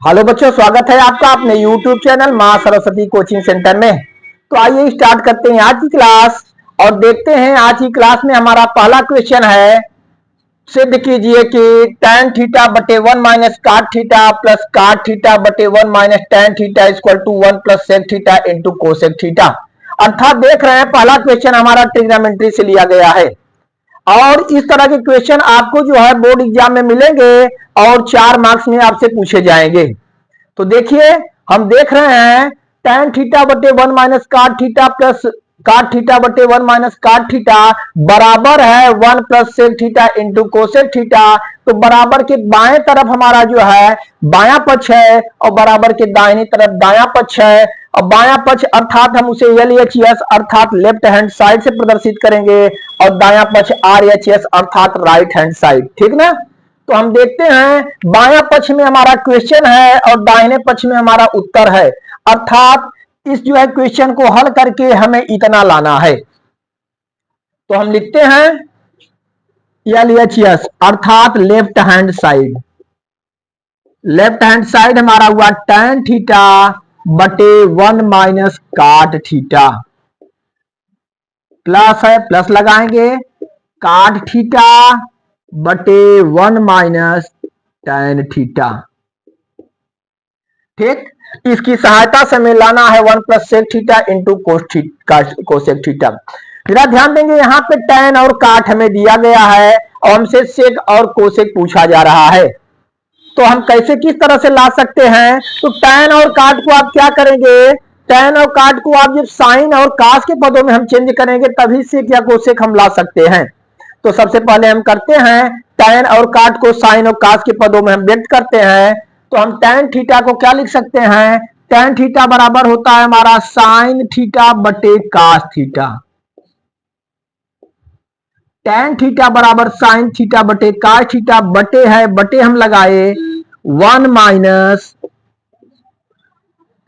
Hello बच्चों, स्वागत है आपका अपने YouTube चैनल मां सरस्वती कोचिंग सेंटर में। तो आइए स्टार्ट करते हैं आज की क्लास और देखते हैं आज की क्लास में हमारा पहला क्वेश्चन है। सिद्ध कीजिए कि tan थीटा बटे 1 माइनस काट थीटा प्लस काट थीटा बटे 1 minus tan theta equal to 1 plus sec theta into cosec theta. अर्थात देख रहे हैं पहला क्वेश्चन हमारा ट्रिग्नोमेट्री से लिया गया है और इस तरह के क्वेश्चन आपको जो है बोर्ड एग्जाम में मिलेंगे और 4 मार्क्स में आपसे पूछे जाएंगे। तो देखिए हम देख रहे हैं tan थीटा बटे 1 माइनस काट थीटा प्लस काट थीटा बटे 1 माइनस काट थीटा बराबर है 1 plus sec theta into cosec theta. तो बराबर के बाएं तरफ हमारा जो है बायां पक्ष है और बराबर के दाहिनी तरफ दायां पक्ष है। और बायां पक्ष अर्थात हम उसे LHS अर्थात लेफ्ट हैंड साइड से प्रदर्शित करेंगे और दायां पक्ष RHS अर्थात राइट हैंड साइड। ठीक ना। तो हम देखते हैं बायां पक्ष में हमारा क्वेश्चन है और दाहिने पक्ष में हमारा उत्तर है। अर्थात इस जो है क्वेश्चन को हल करके हमें इतना लाना है। तो हम लिखते हैं LHS अर्थात left hand side. Left hand side हमारा हुआ tan थीटा बटे 1 माइनस काट थीटा प्लस है प्लस लगाएंगे काट थीटा बटे 1 माइनस tan थीटा। ठीक, इसकी सहायता से हमें लाना है 1 plus sec theta into cosec theta. जरा ध्यान देंगे यहाँ पे tan और काट हमें दिया गया है और हमसे सेक और कोसेक पूछा जा रहा है। तो हम कैसे किस तरह से ला सकते हैं? तो tan और काट को आप क्या करेंगे, tan और काट को आप जब साइन और कास के पदों में हम चेंज करेंगे तभी सेक या कोसेक हम ला सकते हैं। तो सबसे पहले हम करते हैं tan और काट को साइन और कास के पदों में हम व्यक्त करते हैं। तो हम tan थीटा को क्या लिख सकते हैं? tan थीटा बराबर होता है हमारा साइन थीटा बटे कास थीटा। tan थीटा बराबर साइन थीटा बटे कास थीटा बटे है बटे हम लगाए 1 माइनस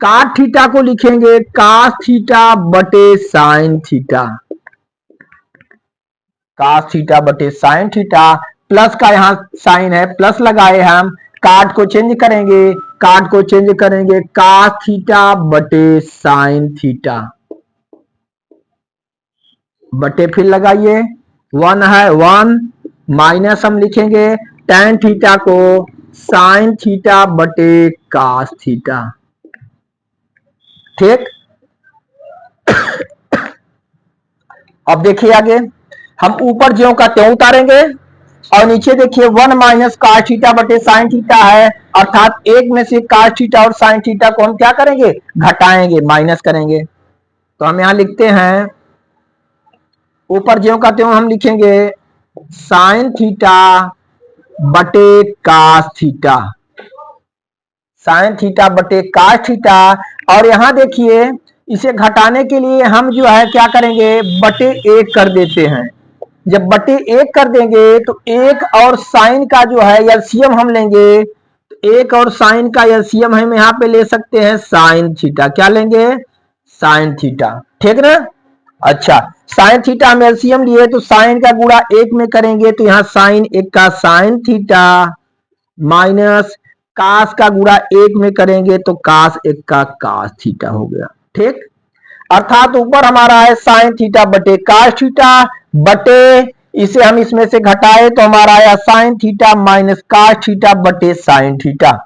काट थीटा को लिखेंगे कास थीटा बटे साइन थीटा। कास थीटा बटे साइन थीटा प्लस का यहां साइन है प्लस लगाए हम काट को चेंज करेंगे कास थीटा बटे साइन थीटा बटे फिर लगाइए 1 है 1 माइनस हम लिखेंगे tan थीटा को साइन थीटा बटे कास थीटा। ठीक, अब देखिए आगे हम ऊपर ज्यों का त्यों उतारेंगे और नीचे देखिए 1 माइनस कास थीटा बटे साइन थीटा है अर्थात एक में से कास थीटा और साइन थीटा को हम क्या करेंगे, घटाएंगे, माइनस करेंगे। तो हम यहां लिखते हैं ऊपर ज्यों का त्यों हम लिखेंगे साइन थीटा बटे कास थीटा, साइन थीटा बटे कास थीटा। और यहां देखिए इसे घटाने के लिए हम जो है क्या करेंगे, बटे 1 कर देते हैं। जब बटे 1 कर देंगे तो 1 और साइन का जो है एलसीएम हम लेंगे। तो 1 और साइन का एलसीएम हम यहाँ पे ले सकते हैं साइन थीटा। क्या लेंगे, साइन थीटा। ठीक ना। अच्छा, साइन थीटा हम एलसीएम लिए तो साइन का गुणा 1 में करेंगे तो यहाँ साइन 1 का साइन थीटा माइनस कास का गुणा 1 में करेंगे तो कास 1 का कास थीटा हो गया। ठीक, अर्थात ऊपर हमारा है साइन थीटा बटे कास थीटा बटे इसे हम इसमें से घटाए तो हमारा आया sine theta minus cos theta बटे साइन थीटा।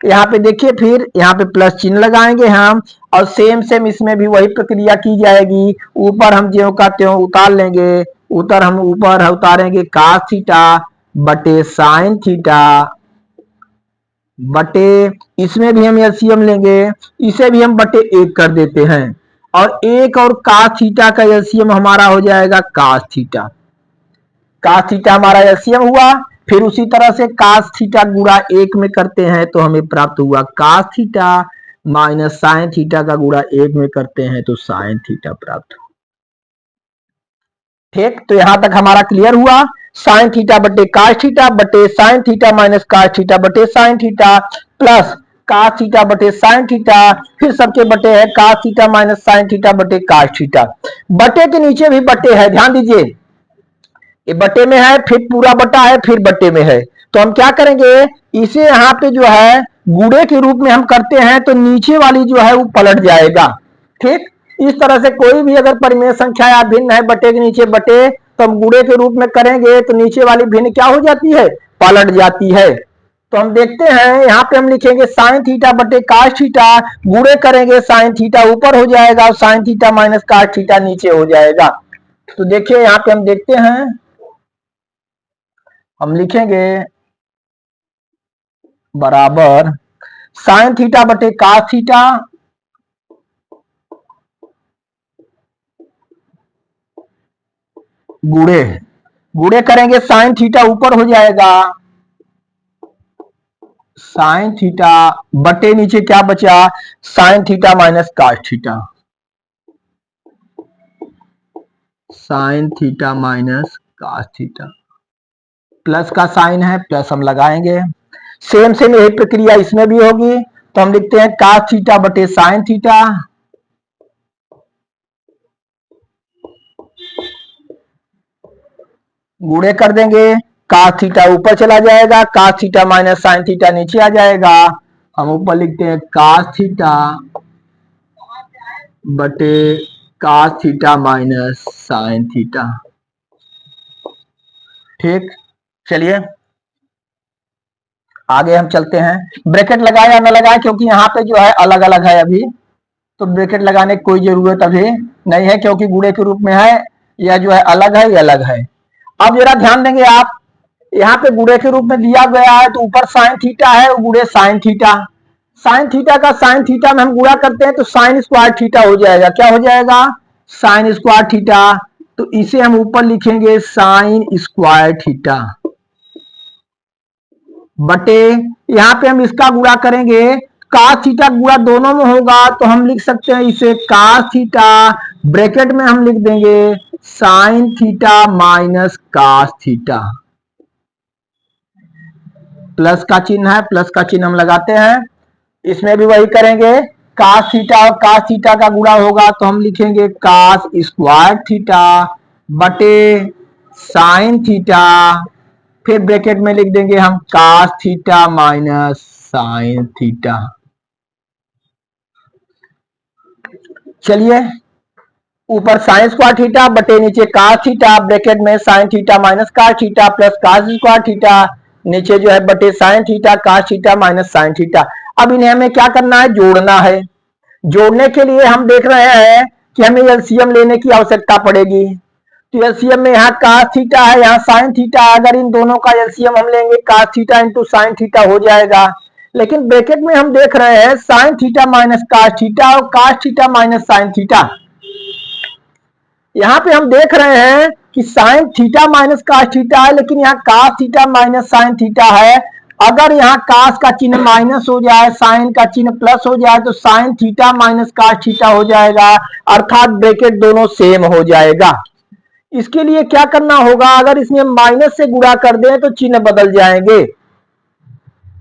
यहाँ पे देखिए फिर यहाँ पे प्लस चिन्ह लगाएंगे हम और सेम इसमें भी वही प्रक्रिया की जाएगी। ऊपर हम ज्यों का त्यों उतार लेंगे, हम ऊपर उतारेंगे कास थीटा बटे साइन थीटा बटे इसमें भी हम एलसीएम लेंगे, इसे भी हम बटे 1 कर देते हैं और 1 और कास थीटा का एलसीएम हमारा हो जाएगा कास थीटा। कास थीटा हमारा एलसीएम हुआ, फिर उसी तरह से कास थीटा गुणा 1 में करते हैं तो हमें प्राप्त हुआ cos theta minus sine theta का गुणा 1 में करते हैं तो साइन थीटा प्राप्त हुआ। ठीक, तो यहां तक हमारा क्लियर हुआ। साइन थीटा बटे कास थीटा बटे sine theta minus cos theta बटे sine theta plus cos theta बटे साइन थीटा, फिर सबके बटे है cos theta minus sine theta बटे कास थीटा। बटे के नीचे भी बटे है, ध्यान दीजिए ये बटे में है फिर पूरा बटा है फिर बटे में है। तो हम क्या करेंगे, इसे यहाँ पे जो है गुणे के रूप में हम करते हैं तो नीचे वाली जो है वो पलट जाएगा। ठीक, इस तरह से कोई भी अगर परिमेय संख्या या भिन्न है बटे के नीचे बटे, तो हम गुणे के रूप में करेंगे तो नीचे वाली भिन्न क्या हो जाती है, पलट जाती है। तो हम देखते हैं यहाँ पे हम लिखेंगे साइन थीटा बटे काश थीटा, गुणे करेंगे साइन थीटा ऊपर हो जाएगा और साइन थीटा माइनस काश थीटा नीचे हो जाएगा। तो देखिए यहाँ पे हम देखते हैं, हम लिखेंगे बराबर साइन थीटा बटे काश थीटा गुणे, गुणे करेंगे साइन थीटा ऊपर हो जाएगा, साइन थीटा बटे नीचे क्या बचा, साइन थीटा माइनस काश थीटा, साइन थीटा माइनस काश थीटा, प्लस का साइन है प्लस हम लगाएंगे। सेम सेम यही प्रक्रिया इसमें भी होगी। तो हम लिखते हैं काश थीटा बटे साइन थीटा, गुणे कर देंगे, काश थीटा ऊपर चला जाएगा, काश थीटा माइनस साइन थीटा नीचे आ जाएगा। हम ऊपर लिखते हैं काश थीटा बटे काश थीटा माइनस साइन थीटा। ठीक, चलिए आगे हम चलते हैं। ब्रैकेट लगाए या न लगाए, क्योंकि यहाँ पे जो है अलग अलग है अभी, तो ब्रैकेट लगाने की कोई जरूरत अभी नहीं है, क्योंकि गुणे के रूप में है, यह जो है अलग है, ये अलग है। अब जरा ध्यान देंगे आप, यहाँ पे गुणे के रूप में दिया गया है तो ऊपर साइन थीटा है, गुणे साइन थीटा, साइन थीटा का साइन थीटा में हम गुणा करते हैं तो साइन स्क्वायर थीटा हो जाएगा। क्या हो जाएगा, साइन स्क्वायर थीटा। तो इसे हम ऊपर लिखेंगे साइन स्क्वायर थीटा बटे, यहाँ पे हम इसका गुणा करेंगे, कास थीटा गुणा दोनों में होगा तो हम लिख सकते हैं इसे कास थीटा, ब्रैकेट में हम लिख देंगे sine theta minus cos theta, plus का चिन्ह है, प्लस का चिन्ह हम लगाते हैं। इसमें भी वही करेंगे, कास थीटा और कास थीटा का गुणा होगा तो हम लिखेंगे कास स्क्वायर थीटा बटे साइन थीटा, फिर ब्रैकेट में लिख देंगे हम cos theta minus sine theta. चलिए ऊपर साइन स्क्वायर थीटा बटे नीचे कास थीटा, ब्रैकेट में sine theta minus cos theta plus cos square theta, नीचे जो है बटे sine theta cos theta minus sine theta. अब इन्हें हमें क्या करना है, जोड़ना है। जोड़ने के लिए हम देख रहे हैं कि हमें एलसीएम लेने की आवश्यकता पड़ेगी। तो एलसीएम में यहाँ कास थीटा है, यहाँ साइन थीटा है, अगर इन दोनों का एलसीएम हम लेंगे cos theta into sine theta हो जाएगा। लेकिन ब्रैकेट में हम देख रहे हैं sine theta minus cos theta और cos theta minus sine theta. यहाँ पे हम देख रहे हैं कि sine theta minus cos theta है, लेकिन यहाँ cos theta minus sine theta है। अगर यहाँ कास का चिन्ह माइनस हो जाए, साइन का चिन्ह प्लस हो जाए तो sine theta minus cos theta हो जाएगा, अर्थात ब्रैकेट दोनों सेम हो जाएगा। इसके लिए क्या करना होगा, अगर इसमें माइनस से गुणा कर दें तो चिन्ह बदल जाएंगे।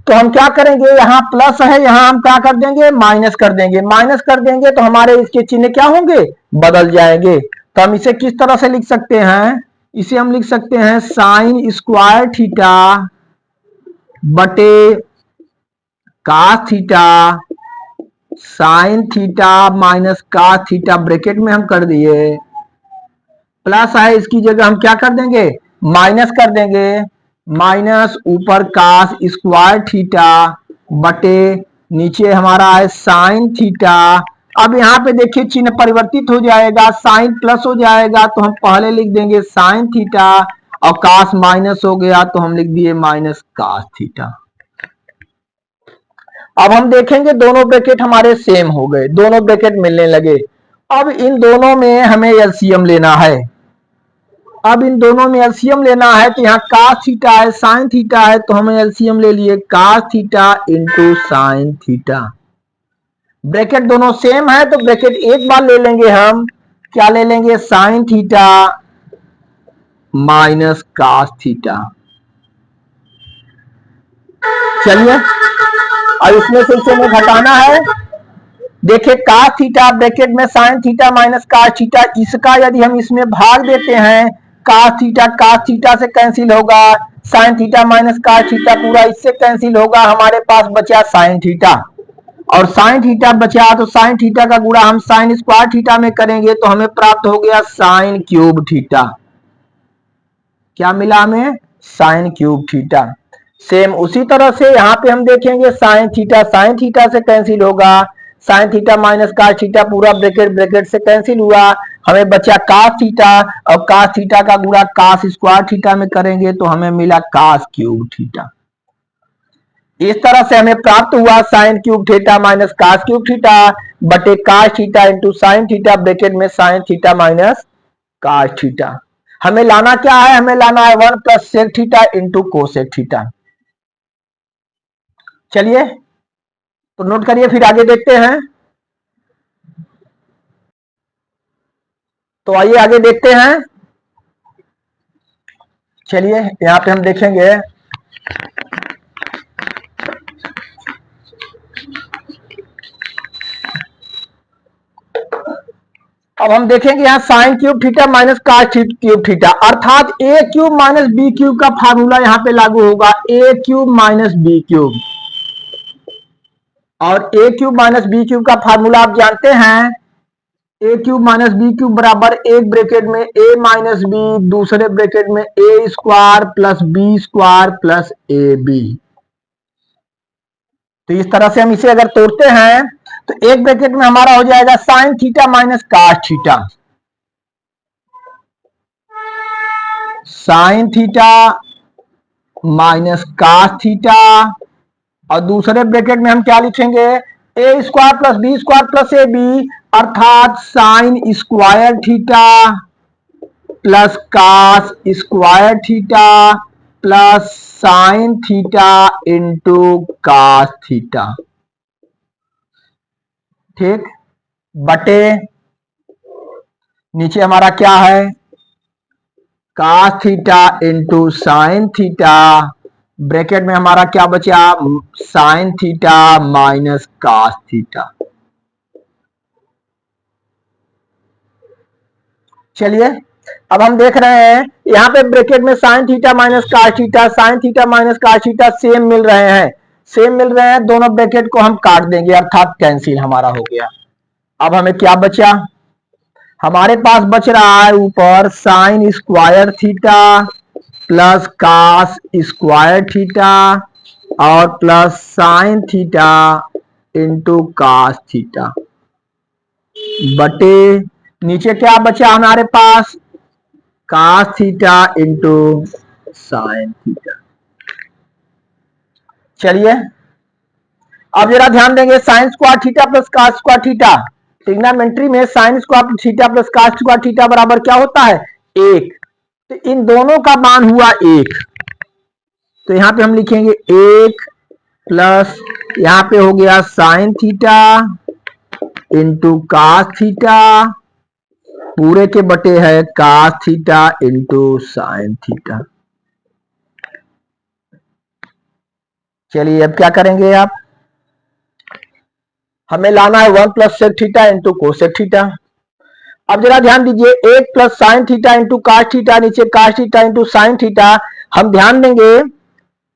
तो हम क्या करेंगे, यहाँ प्लस है, यहाँ हम क्या कर देंगे, माइनस कर देंगे। माइनस कर देंगे तो हमारे इसके चिन्ह क्या होंगे, बदल जाएंगे। तो हम इसे किस तरह से लिख सकते हैं, इसे हम लिख सकते हैं साइन स्क्वायर थीटा बटे cos theta sine theta minus cos theta, bracket में हम कर दिए, प्लस है इसकी जगह हम क्या कर देंगे, माइनस कर देंगे, माइनस ऊपर कास स्क्वायर थीटा बटे नीचे हमारा है साइन थीटा। अब यहाँ पे देखिए चिन्ह परिवर्तित हो जाएगा, साइन प्लस हो जाएगा तो हम पहले लिख देंगे साइन थीटा, और कास माइनस हो गया तो हम लिख दिए माइनस कास थीटा। अब हम देखेंगे दोनों ब्रैकेट हमारे सेम हो गए, दोनों ब्रैकेट मिलने लगे। अब इन दोनों में हमें एलसीएम लेना है। अब इन दोनों में एलसीएम लेना है तो यहाँ कास थीटा है, साइन थीटा है, तो हमें एलसीएम ले लिए cos theta into sine theta. Bracket दोनों सेम है तो ब्रैकेट एक बार ले लेंगे हम, क्या ले लेंगे, sine theta minus cos theta. चलिए अब इसमें से इसे हमें घटाना है। देखिए कास थीटा ब्रैकेट में sine theta minus cos theta, इसका यदि हम इसमें भाग देते हैं कास थीटा से कैंसिल होगा, sine theta minus cos theta पूरा इससे कैंसिल होगा, हमारे पास बचा साइन थीटा, और साइन थीटा बचा तो साइन थीटा का गुणा हम साइन स्क्वायर थीटा में करेंगे तो हमें प्राप्त हो गया साइन क्यूब थीटा। क्या मिला हमें? Sign cube theta. सेम उसी तरह से यहाँ पे हम देखेंगे साइन थीटा से कैंसिल होगा, sine theta minus cos theta पूरा ब्रैकेट ब्रैकेट से कैंसिल हुआ, हमें बचा कास थीटा, और कास थीटा का गुणा कास स्क्वायर थीटा में करेंगे तो हमें मिला कास क्यूब थीटा। इस तरह से हमें प्राप्त हुआ sine cube theta minus cos cube theta बटे cos theta into sine theta bracket में sine theta minus cos theta. हमें लाना क्या है? हमें लाना है 1 plus sec theta into cosec theta. चलिए तो नोट करिए, फिर आगे देखते हैं। तो आइए आगे देखते हैं। चलिए यहां पे हम देखेंगे, अब हम देखेंगे यहाँ sine cube theta minus cos cube theta, अर्थात A cube minus B cube का फार्मूला यहाँ पे लागू होगा, A cube minus B cube, और A cube minus B cube का फार्मूला आप जानते हैं, A cube minus B cube बराबर एक ब्रैकेट में ए माइनस बी, दूसरे ब्रैकेट में A square plus B square plus A B. तो इस तरह से हम इसे अगर तोड़ते हैं तो एक ब्रैकेट में हमारा हो जाएगा sine theta minus cos theta, sine theta minus cos theta, और दूसरे ब्रैकेट में हम क्या लिखेंगे, A square plus B square plus A B, अर्थात sine square theta plus cos square theta plus sine theta into cos theta, ठीक, बटे नीचे हमारा क्या है, cos theta into sine theta, bracket में हमारा क्या बचा, sine theta minus cos theta. चलिए अब हम देख रहे हैं यहाँ पे ब्रैकेट में sine theta minus cos theta, sine theta minus cos theta same मिल रहे हैं, सेम मिल रहे हैं, दोनों ब्रैकेट को हम काट देंगे अर्थात कैंसिल हमारा हो गया। अब हमें क्या बचा, हमारे पास बच रहा है ऊपर sine square theta plus cos square theta और plus sine theta into cos theta, बटे नीचे क्या बचा हमारे पास, cos theta into sine theta. चलिए अब जरा ध्यान देंगे, sine square theta plus cos square theta, trigonometry में sine square theta plus cos square theta बराबर क्या होता है, एक, तो इन दोनों का मान हुआ एक, तो यहां पे हम लिखेंगे एक प्लस यहां पे हो गया sine theta into cos theta पूरे के बटे है cos theta into sine theta. चलिए अब क्या करेंगे आप, हमें लाना है 1 plus sec theta into cosec theta. अब जरा ध्यान दीजिए, एक plus sine theta into cos theta, नीचे cos theta into sine theta, हम ध्यान देंगे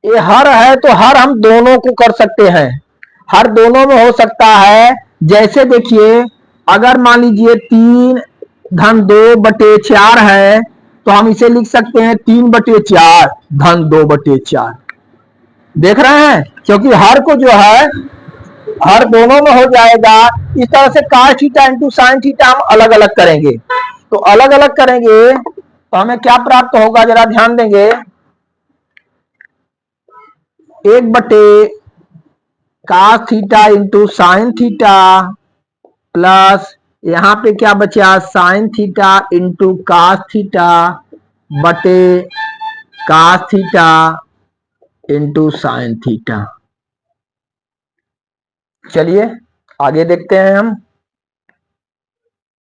ये हर है तो हर हम दोनों को कर सकते हैं, हर दोनों में हो सकता है, जैसे देखिए अगर मान लीजिए 3/2/4 है तो हम इसे लिख सकते हैं 3/4 देख रहे हैं, क्योंकि हर को जो है हर दोनों में हो जाएगा। इस तरह से cos theta into sine theta हम अलग अलग करेंगे, तो अलग अलग करेंगे तो हमें क्या प्राप्त होगा, जरा ध्यान देंगे, 1 cos theta into sine theta plus यहां पे क्या बचा sine theta into cos theta बटे cos theta into sine theta. चलिए आगे देखते हैं, हम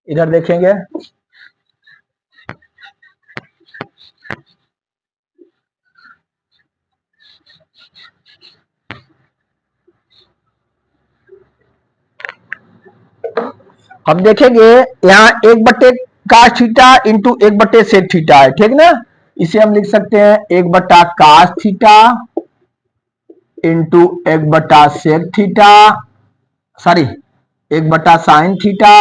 इधर देखेंगे, हम देखेंगे यहाँ 1 काश थीटा इंटू 1/sec थीटा है, ठीक ना। इसे हम लिख सकते हैं 1/cos theta into 1/sec theta, sorry 1/sin theta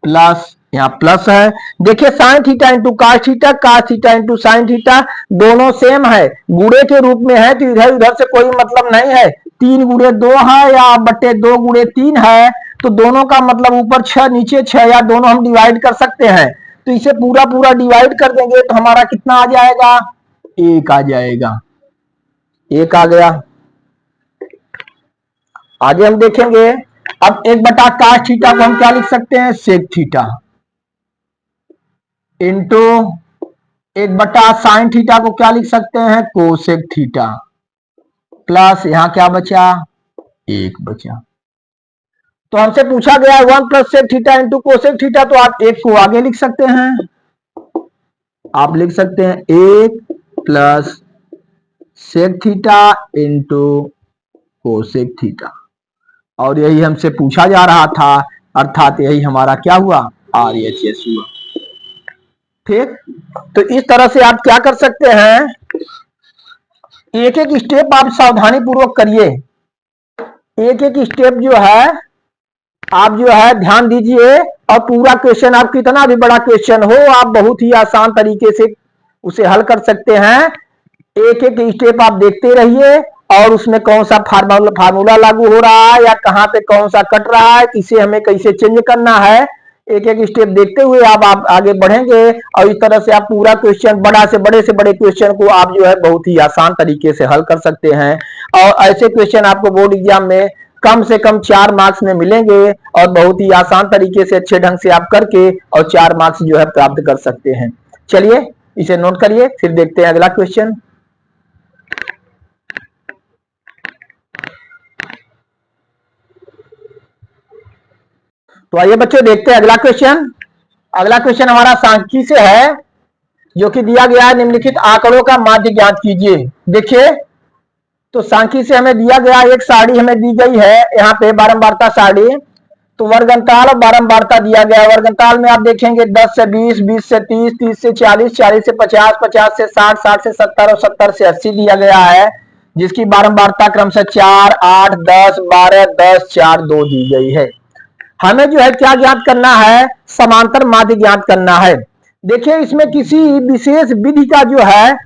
plus, यहाँ प्लस है। देखिए साइन थीटा इंटू काश थीटा इंटू साइन थीटा दोनों सेम है, गुणे के रूप में है, तो इधर उधर से कोई मतलब नहीं है। 3 गुणे 2 है या बटे 2 गुणे 3 है, तो दोनों का मतलब ऊपर 6 नीचे 6, या दोनों हम डिवाइड कर सकते हैं। तो इसे पूरा पूरा डिवाइड कर देंगे तो हमारा कितना आ जाएगा, 1 आ जाएगा, 1 आ गया। आगे हम देखेंगे। अब 1/cos थीटा को हम क्या लिख सकते हैं, सेक थीटा इंटू 1/sin थीटा को क्या लिख सकते हैं, कोसेक थीटा प्लस, यहां क्या बचा, 1 बचा। तो हमसे पूछा गया है 1 + sec theta into cosec theta, तो आप 1 को आगे लिख सकते हैं, आप लिख सकते हैं 1 + sec theta into cosec theta, और यही हमसे पूछा जा रहा था, अर्थात यही हमारा क्या हुआ, RHS हुआ। ठीक, तो इस तरह से आप क्या कर सकते हैं, एक एक स्टेप आप सावधानी पूर्वक करिए, एक एक स्टेप जो है आप जो है ध्यान दीजिए, और पूरा क्वेश्चन आप कितना भी बड़ा क्वेश्चन हो आप बहुत ही आसान तरीके से उसे हल कर सकते हैं। एक एक स्टेप आप देखते रहिए, और उसमें कौन सा फार्मूला लागू हो रहा है, या कहां पे कौन सा कट रहा है, इसे हमें कैसे चेंज करना है, एक एक स्टेप देखते हुए आप आगे बढ़ेंगे, और इस तरह से आप पूरा क्वेश्चन, बड़े से बड़े क्वेश्चन को आप जो है बहुत ही आसान तरीके से हल कर सकते हैं। और ऐसे क्वेश्चन आपको बोर्ड एग्जाम में कम से कम 4 मार्क्स में मिलेंगे, और बहुत ही आसान तरीके से अच्छे ढंग से आप करके और 4 मार्क्स जो है प्राप्त कर सकते हैं। चलिए इसे नोट करिए, फिर देखते हैं अगला क्वेश्चन। तो आइए बच्चों देखते हैं अगला क्वेश्चन। अगला क्वेश्चन हमारा सांख्यिकी से है, जो कि दिया गया है, निम्नलिखित आंकड़ों का माध्य ज्ञात कीजिए। देखिए, तो सांख्यिकी से हमें दिया गया एक सारणी हमें दी गई है, यहाँ पे बारंबारता सारणी, तो वर्ग अंतराल और बारंबारता दिया गया है। वर्ग अंतराल में आप देखेंगे 10 से 20, 20 से 30, 30 से 40, 40 से 50, 50 से 60, 60 से 70 और 70 से 80 दिया गया है, जिसकी बारंबारता क्रमशः 4, 8, 10, 12, 10, 4, 2 दी गई है। हमें जो है क्या ज्ञात करना है, समांतर माध्य ज्ञात करना है। देखिए, इसमें किसी विशेष विधि का जो है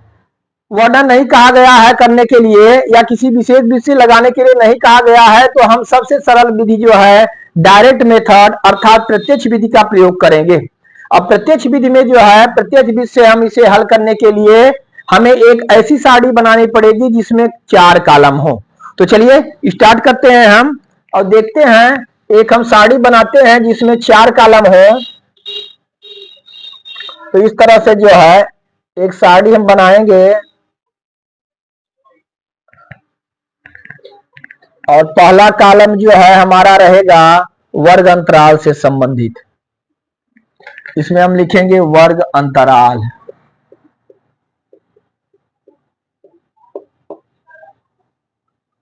वर्णन नहीं कहा गया है करने के लिए, या किसी विशेष विधि से लगाने के लिए नहीं कहा गया है, तो हम सबसे सरल विधि जो है डायरेक्ट मेथड अर्थात प्रत्यक्ष विधि का प्रयोग करेंगे। अब प्रत्यक्ष विधि में जो है, प्रत्यक्ष विधि से हम इसे हल करने के लिए हमें एक ऐसी सारणी बनानी पड़ेगी जिसमें 4 कॉलम हो। तो चलिए स्टार्ट करते हैं हम, और देखते हैं, एक हम सारणी बनाते हैं जिसमें 4 कॉलम हो। तो इस तरह से जो है एक सारणी हम बनाएंगे, और पहला कॉलम जो है हमारा रहेगा वर्ग अंतराल से संबंधित, इसमें हम लिखेंगे वर्ग अंतराल।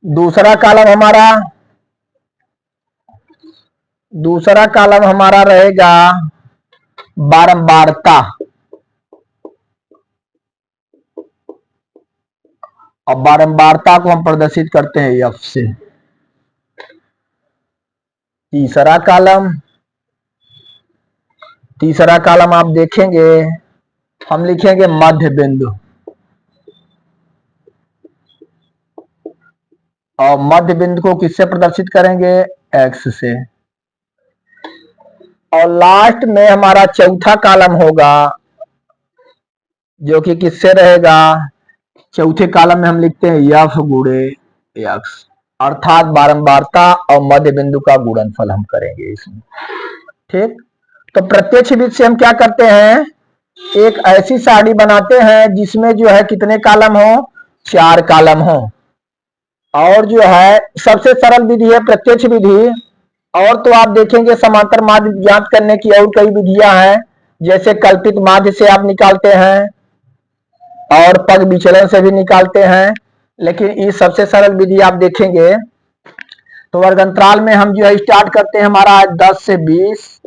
दूसरा कॉलम हमारा रहेगा बारंबारता, और बारंबारता को हम प्रदर्शित करते हैं F से। तीसरा कॉलम आप देखेंगे, हम लिखेंगे मध्य बिंदु, और मध्य बिंदु को किससे प्रदर्शित करेंगे, X से। और लास्ट में हमारा चौथा कॉलम होगा, जो कि किससे रहेगा, चौथे कॉलम में हम लिखते हैं F गुणे X, अर्थात बारंबारता और मध्य बिंदु का गुणनफल हम करेंगे इसमें। ठीक, तो प्रत्यक्ष विधि से हम क्या करते हैं, एक ऐसी सारणी बनाते हैं जिसमें जो है कितने कॉलम हो, 4 कॉलम हो, और जो है सबसे सरल विधि है प्रत्यक्ष विधि। और तो आप देखेंगे समांतर माध्य ज्ञात करने की और कई विधियां हैं, जैसे कल्पित माध्य से आप निकालते हैं, और पग विचलन से भी निकालते हैं, लेकिन ये सबसे सरल विधि आप देखेंगे तो वर्ग अंतराल में हम जो है स्टार्ट करते हैं, हमारा 10 से 20,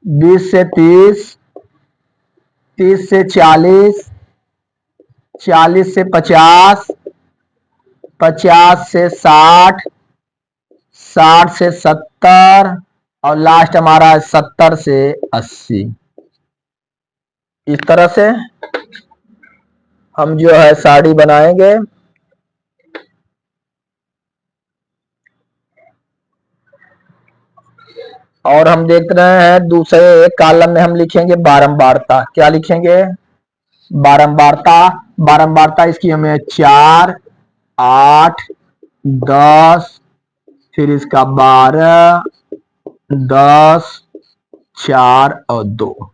20 से 30, 30 से 40, 40 से 50, 50 से 60, 60 से 70 और लास्ट हमारा 70 से 80। इस तरह से हम जो है साड़ी बनाएंगे। और हम देख रहे हैं दूसरे कॉलम में हम लिखेंगे बारंबारता। क्या लिखेंगे? बारंबारता। बारंबारता इसकी हमें 4, 8, 10, फिर इसका 12, 10, 4 और 2।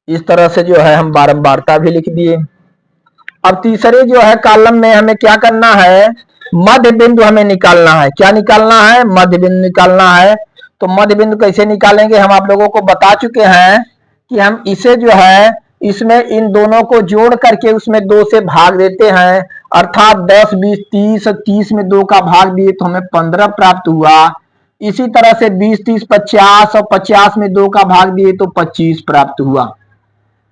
इस तरह से जो है हम बारंबारता भी लिख दिए। अब तीसरे जो है कॉलम में हमें क्या करना है? मध्य बिंदु हमें निकालना है। क्या निकालना है? मध्य बिंदु निकालना है। तो मध्य बिंदु कैसे निकालेंगे? हम आप लोगों को बता चुके हैं कि हम इसे जो है इसमें इन दोनों को जोड़ करके उसमें 2 से भाग देते हैं, अर्थात 10, 20, 30 और 30 में 2 का भाग दिए तो हमें 15 प्राप्त हुआ। इसी तरह से 20, 30, 50 और 50 में 2 का भाग दिए तो 25 प्राप्त हुआ।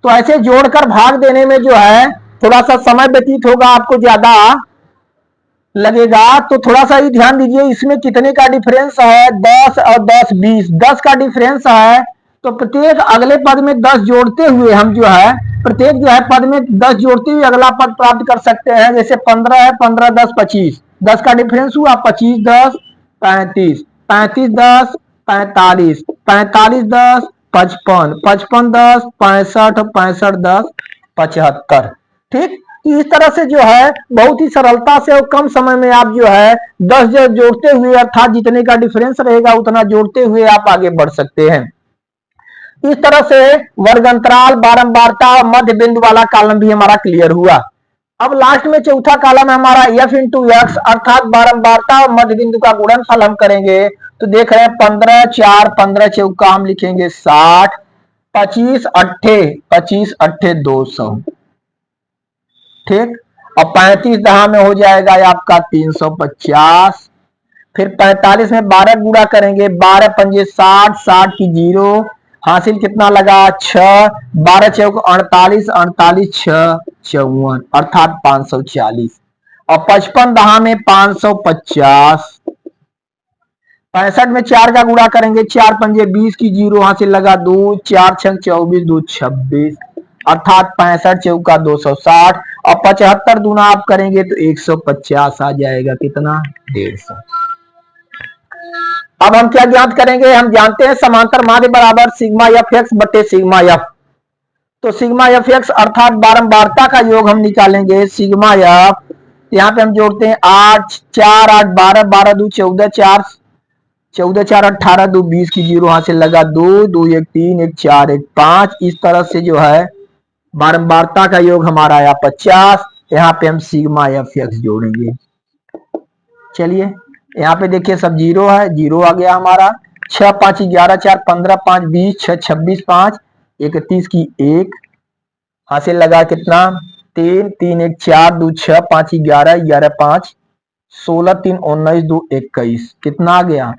तो ऐसे जोड़कर भाग देने में जो है थोड़ा सा समय व्यतीत होगा, आपको ज्यादा लगेगा, तो थोड़ा सा ही ध्यान दीजिए। इसमें कितने का डिफरेंस है? 10 और 10, 20, 10 का डिफरेंस है। तो प्रत्येक अगले पद में 10 जोड़ते हुए हम जो है प्रत्येक जो है पद में 10 जोड़ते हुए अगला पद प्राप्त कर सकते हैं। जैसे 15 है, 15, 10, 25, 10 का डिफरेंस हुआ, 25, 10, 35, 35, 10, 45, 45, 10, 55, 55, 10, 65 और 65, 10, 75। ठीक, इस तरह से जो है बहुत ही सरलता से और कम समय में आप जो है 10 जोड़ते हुए, अर्थात जितने का डिफरेंस रहेगा उतना जोड़ते हुए आप आगे बढ़ सकते हैं। इस तरह से वर्ग अंतराल, बारंबारता और मध्य बिंदु वाला कॉलम भी हमारा क्लियर हुआ। अब लास्ट में चौथा कॉलम है हमारा f इंटू एक्स, अर्थात बारंबारता और मध्य बिंदु का गुणनफल हम करेंगे। तो देख रहे हैं 15, 4, 15 चौका हम लिखेंगे 60, 25 अट्ठे 25 अट्ठे 200। ठीक, और 35 दहा में हो जाएगा आपका 350। फिर 45 में 12 गुणा करेंगे, 12 पंजे 60, 60 की 0, हासिल कितना लगा? 6, 12 चौक 48, 48 6 54, अर्थात 540। और 55 दहा में 550। 65 में 4 का गुणा करेंगे, 4 पंजे 20 की 0, हासिल लगा 2, 4 छंग 24, 2 26, अर्थात 65 चौका 260। और 75 दूना आप करेंगे तो 150 आ जाएगा। कितना? 150। अब हम क्या ज्ञात करेंगे? हम जानते हैं समांतर माध्य बराबर सिग्मा एफ एक्स बटे सिग्मा एफ। तो सिग्मा एफ एक्स अर्थात बारंबारता का योग हम निकालेंगे सिग्मा एफ। यहाँ पे हम जोड़ते हैं 8, 4, 8, 12, 12 2 14, 4, 14, 4, 18, 2 20 की 0, हाथ से लगा 2, 2 1 3, 1 4, 1 5। इस तरह से जो है बारंबारता का योग हमारा आया 50। यहाँ पे हम सिग्मा एफ एक्स जोड़ेंगे। चलिए यहाँ पे देखिए सब 0 है, 0 आ गया हमारा। 6, 5, 11, 4, 15, 5, 20, 6, 26, 5, 31 की 1, हासिल लगा कितना? 3, 3, 1, 4, 2, 6, 5, 11, 11, 5, 16, 3, 19, 2, 21। कितना आ गया?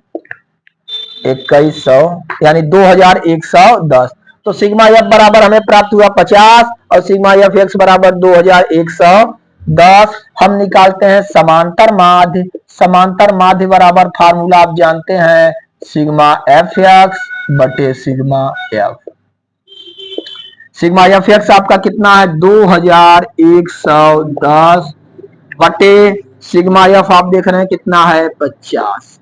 2100, यानी 2110। तो सिग्मा एफ बराबर हमें प्राप्त हुआ 50 और सिग्मा एफ एक्स बराबर 2110। हम निकालते हैं समांतर माध्य। समांतर माध्य बराबर फार्मूला आप जानते हैं, सिग्मा एफ एक्स बटे sigma F. Sigma F x आपका कितना है? 2110 बटे सिग्मा एफ आप देख रहे हैं कितना है? 50।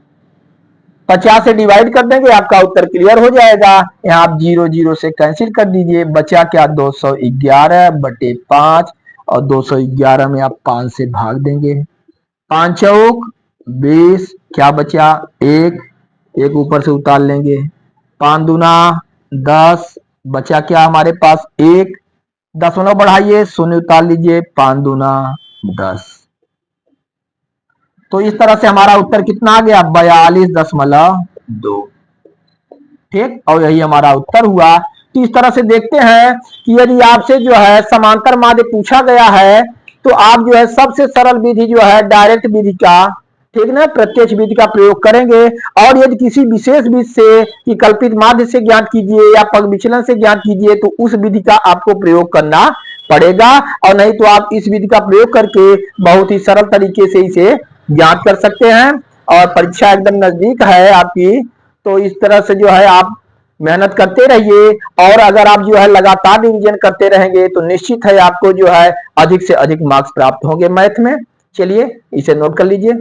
50 से डिवाइड कर देंगे, आपका उत्तर क्लियर हो जाएगा। यहाँ आप 0 0 से कैंसिल कर दीजिए, बचा क्या? 211 बटे 5, और 211 में आप 5 से भाग देंगे। 5 चौक 20, क्या बचा? 1, 1 ऊपर से उतार लेंगे। 5 दूना 10, बचा क्या हमारे पास? 1, दशमलव बढ़ाइए, 0 उतार लीजिए, 5 दूना 10। तो इस तरह से हमारा उत्तर कितना आ गया? 42.2। ठीक, और यही हमारा उत्तर हुआ। तो इस तरह से देखते हैं कि यदि आपसे जो है समांतर माध्य पूछा गया है तो आप जो है सबसे सरल विधि जो है डायरेक्ट विधि का ठीक ना, प्रत्यक्ष विधि का प्रयोग करेंगे। और यदि किसी विशेष विधि से कि कल्पित माध्य से ज्ञात कीजिए या पग विचलन से ज्ञात कीजिए तो उस विधि का आपको प्रयोग करना पड़ेगा, और नहीं तो आप इस विधि का प्रयोग करके बहुत ही सरल तरीके से इसे ज्ञात कर सकते हैं। और परीक्षा एकदम नजदीक है आपकी, तो इस तरह से जो है आप मेहनत करते रहिए, और अगर आप जो है लगातार रिवीजन करते रहेंगे तो निश्चित है आपको जो है अधिक से अधिक मार्क्स प्राप्त होंगे मैथ में। चलिए इसे नोट कर लीजिए।